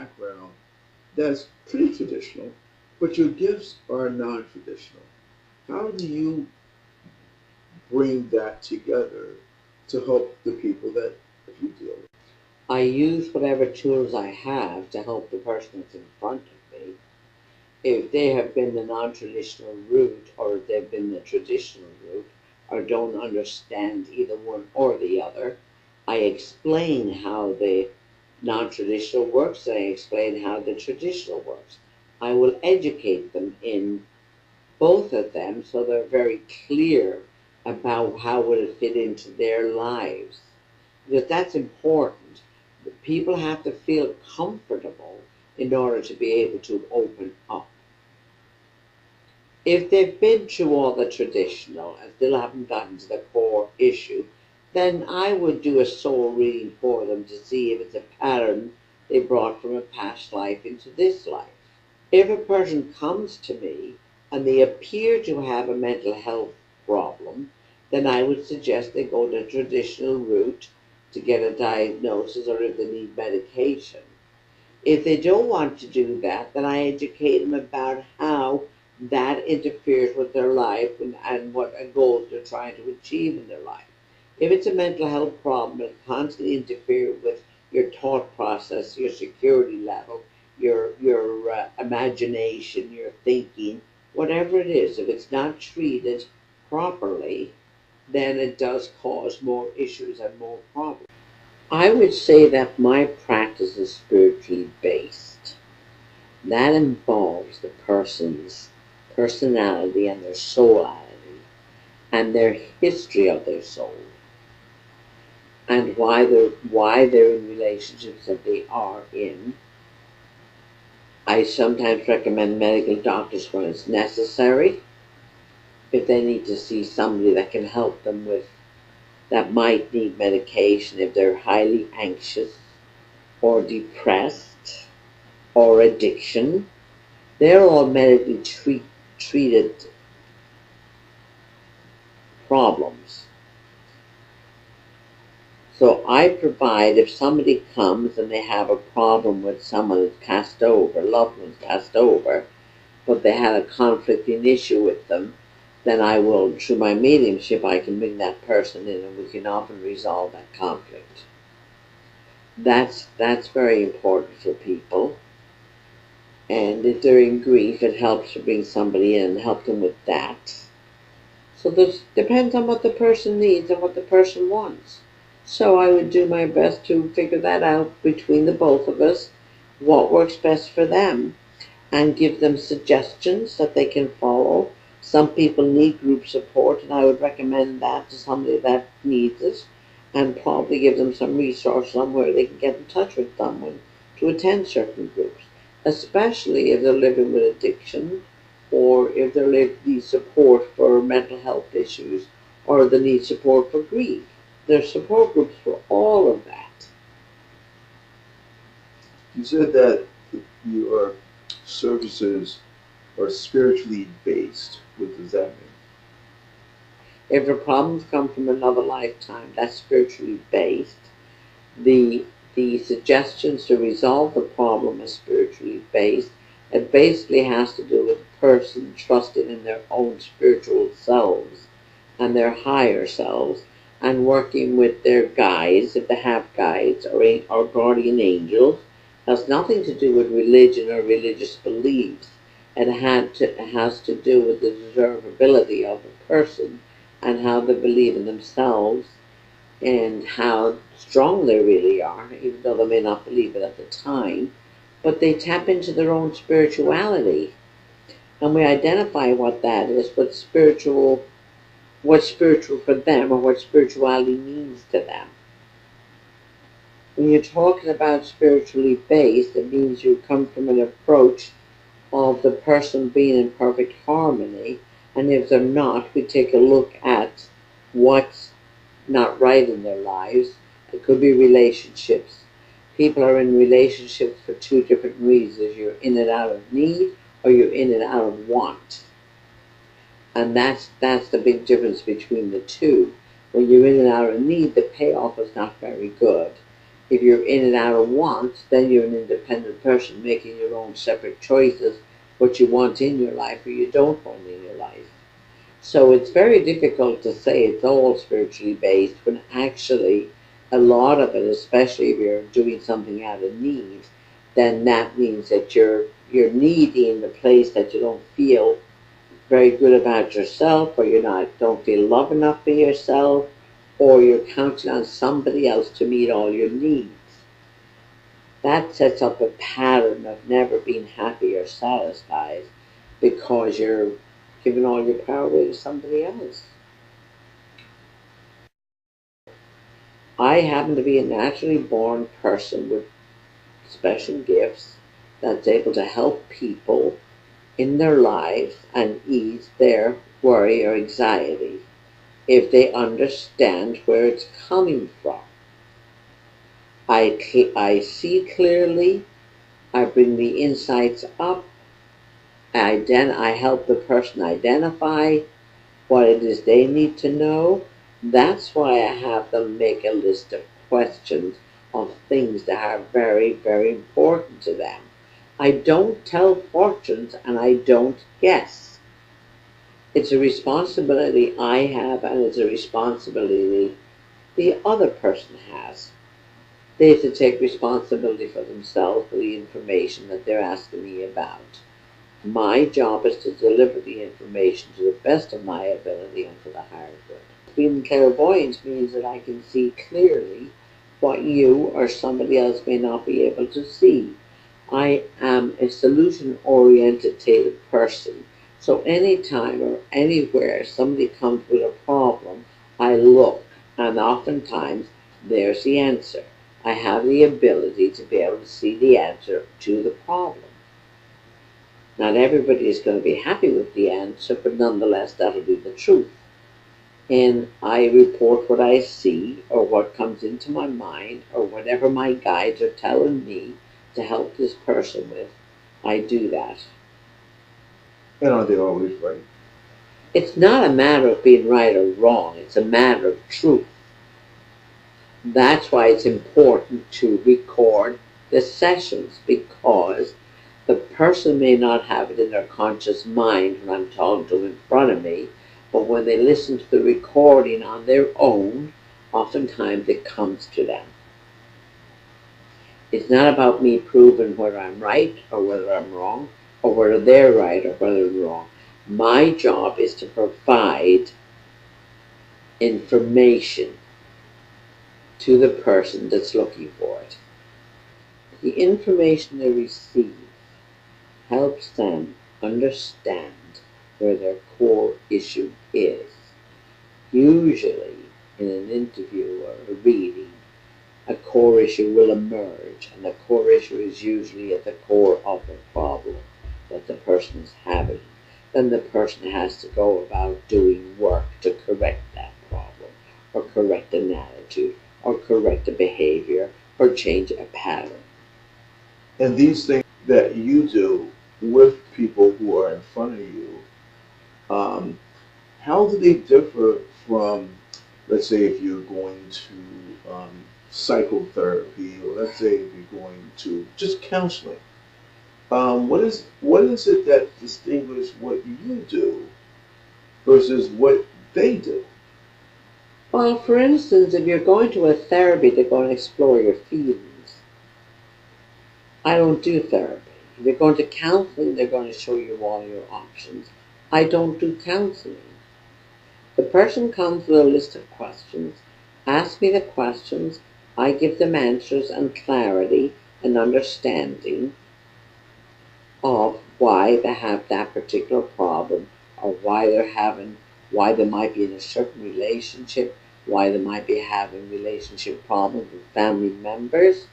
background that's pretty traditional, but your gifts are non-traditional. How do you bring that together to help the people that you deal with? I use whatever tools I have to help the person that's in front of me. If they have been the non-traditional route, or if they've been the traditional route, or don't understand either one or the other, I explain how the non-traditional works and I explain how the traditional works. I will educate them in both of them so they're very clear about how would it fit into their lives. Because that's important. People have to feel comfortable in order to be able to open up. If they've been through all the traditional and still haven't gotten to the core issue, then I would do a soul reading for them to see if it's a pattern they brought from a past life into this life. If a person comes to me and they appear to have a mental health problem, then I would suggest they go the traditional route to get a diagnosis or if they need medication. If they don't want to do that, then I educate them about how that interferes with their life and what goals they're trying to achieve in their life. If it's a mental health problem that constantly interferes with your thought process, your security level, your imagination, your thinking, whatever it is, if it's not treated properly, then it does cause more issues and more problems. I would say that my practice is spiritually based. That involves the person's personality and their soulality and their history of their soul and why they're in relationships that they are in. I sometimes recommend medical doctors when it's necessary, if they need to see somebody that can help them with that might need medication if they're highly anxious or depressed or addiction. They're all medically treated problems. So I provide, if somebody comes and they have a problem with someone who's passed over, loved ones passed over, but they had a conflicting issue with them, then I will, through my mediumship, I can bring that person in and we can often resolve that conflict. That's very important for people. And if they're in grief, it helps to bring somebody in and help them with that. So this depends on what the person needs and what the person wants. So I would do my best to figure that out between the both of us, what works best for them, and give them suggestions that they can follow. Some people need group support, and I would recommend that to somebody that needs it, and probably give them some resource somewhere they can get in touch with someone to attend certain groups, especially if they're living with addiction or if they need support for mental health issues or they need support for grief. There's support groups for all of that. You said that your services are spiritually based. What does that mean? If the problems come from another lifetime, that's spiritually based. The suggestions to resolve the problem are spiritually based. It basically has to do with the person trusting in their own spiritual selves and their higher selves and working with their guides, if they have guides, or guardian angels. It has nothing to do with religion or religious beliefs. It has to do with the deservability of a person and how they believe in themselves and how strong they really are, even though they may not believe it at the time. But they tap into their own spirituality. And we identify what that is, what's spiritual for them, or what spirituality means to them. When you're talking about spiritually based, it means you come from an approach of the person being in perfect harmony, and if they're not, we take a look at what's not right in their lives. It could be relationships. People are in relationships for two different reasons. You're in and out of need, or you're in and out of want. And that's the big difference between the two. When you're in and out of need, the payoff is not very good. If you're in and out of want, then you're an independent person making your own separate choices, what you want in your life or you don't want in your life. So it's very difficult to say it's all spiritually based when actually a lot of it, especially if you're doing something out of need, then that means that you're needy in the place that you don't feel very good about yourself, or don't feel love enough for yourself, or you're counting on somebody else to meet all your needs. That sets up a pattern of never being happy or satisfied because you're giving all your power away to somebody else. I happen to be a naturally born person with special gifts that's able to help people in their lives and ease their worry or anxiety if they understand where it's coming from. I see clearly, I bring the insights up, I help the person identify what it is they need to know. That's why I have them make a list of questions of things that are very, very important to them. I don't tell fortunes and I don't guess. It's a responsibility I have and it's a responsibility the other person has. They have to take responsibility for themselves for the information that they're asking me about. My job is to deliver the information to the best of my ability and for the higher good. Being clairvoyant means that I can see clearly what you or somebody else may not be able to see. I am a solution-oriented person. So anytime or anywhere somebody comes with a problem, I look, and oftentimes there's the answer. I have the ability to be able to see the answer to the problem. Not everybody is going to be happy with the answer, but nonetheless, that'll be the truth. And I report what I see or what comes into my mind or whatever my guides are telling me to help this person with. I do that. And are they always right? It's not a matter of being right or wrong. It's a matter of truth. That's why it's important to record the sessions, because the person may not have it in their conscious mind when I'm talking to them in front of me, but when they listen to the recording on their own, oftentimes it comes to them. It's not about me proving whether I'm right or whether I'm wrong, or whether they're right or whether I'm wrong. My job is to provide information to the person that's looking for it. The information they receive helps them understand where their core issue is. Usually, in an interview or a reading, a core issue will emerge, and the core issue is usually at the core of the problem that the person is having. Then the person has to go about doing work to correct that problem, or correct an attitude, or correct a behavior, or change a pattern. And these things that you do with people who are in front of you, how do they differ from, let's say, if you're going to psychotherapy, or let's say if you're going to just counseling? What is it that distinguishes what you do versus what they do? Well, for instance, if you're going to a therapy, they're going to explore your feelings. I don't do therapy. If you're going to counseling, they're going to show you all your options. I don't do counseling. The person comes with a list of questions, asks me the questions, I give them answers and clarity and understanding of why they have that particular problem, or why they might be in a certain relationship, why they might be having relationship problems with family members,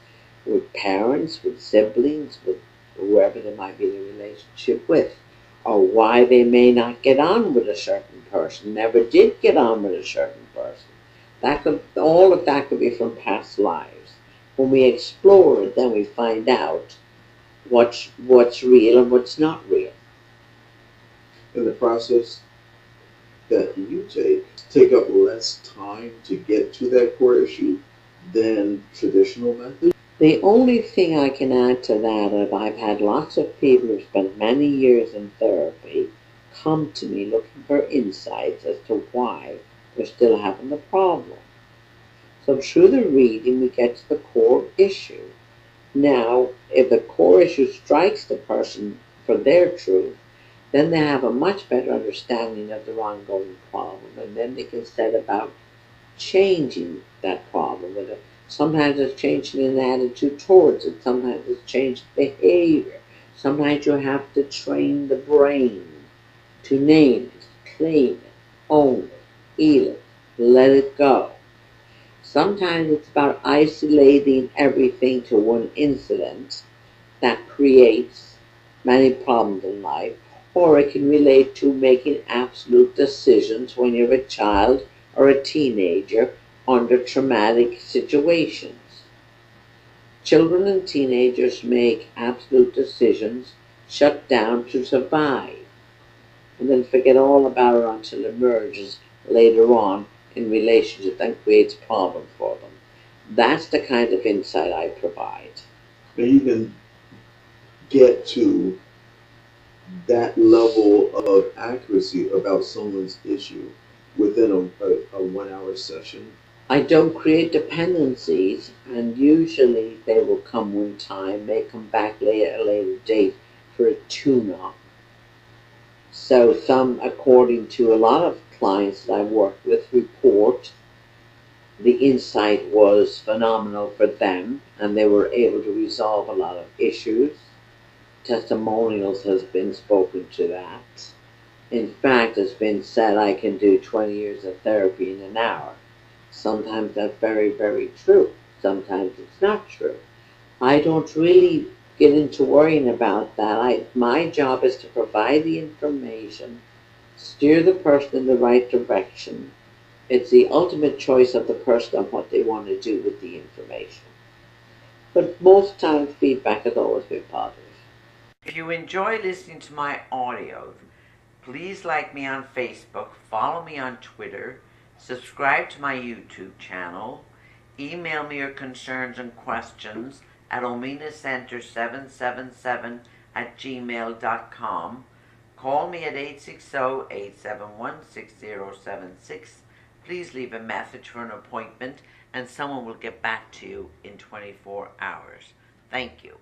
with parents, with siblings, with whoever they might be in a relationship with, or why they may not get on with a certain person, never did get on with a certain person. All of that could be from past lives. When we explore it, then we find out what's real and what's not real. In the process that you take up less time to get to that core issue, than traditional methods? The only thing I can add to that is I've had lots of people who've spent many years in therapy come to me looking for insights as to why they're still having the problem. So through the reading, we get to the core issue. Now, if the core issue strikes the person for their truth, then they have a much better understanding of their ongoing problem, and then they can set about changing that problem. Sometimes it's changing an attitude towards it, sometimes it's changed behavior, sometimes you have to train the brain to name it, claim it, own it, heal it, let it go. Sometimes it's about isolating everything to one incident that creates many problems in life, or it can relate to making absolute decisions when you're a child or a teenager under traumatic situations. Children and teenagers make absolute decisions, shut down to survive, and then forget all about it until it emerges later on in relationships and creates problems for them. That's the kind of insight I provide. And you can get to that level of accuracy about someone's issue within a 1 hour session. I don't create dependencies, and usually they will come one time, may come back later at a later date for a tune-up. So some, according to a lot of clients that I've worked with, report the insight was phenomenal for them, and they were able to resolve a lot of issues. Testimonials has been spoken to that. In fact, it's been said I can do 20 years of therapy in an hour. Sometimes that's very, very true. Sometimes it's not true. I don't really get into worrying about that. My job is to provide the information, steer the person in the right direction. It's the ultimate choice of the person on what they want to do with the information. But most times feedback has always been positive. If you enjoy listening to my audio, please like me on Facebook, follow me on Twitter, subscribe to my YouTube channel, email me your concerns and questions at omenacenter777@gmail.com. Call me at 860-871-6076. Please leave a message for an appointment and someone will get back to you in 24 hours. Thank you.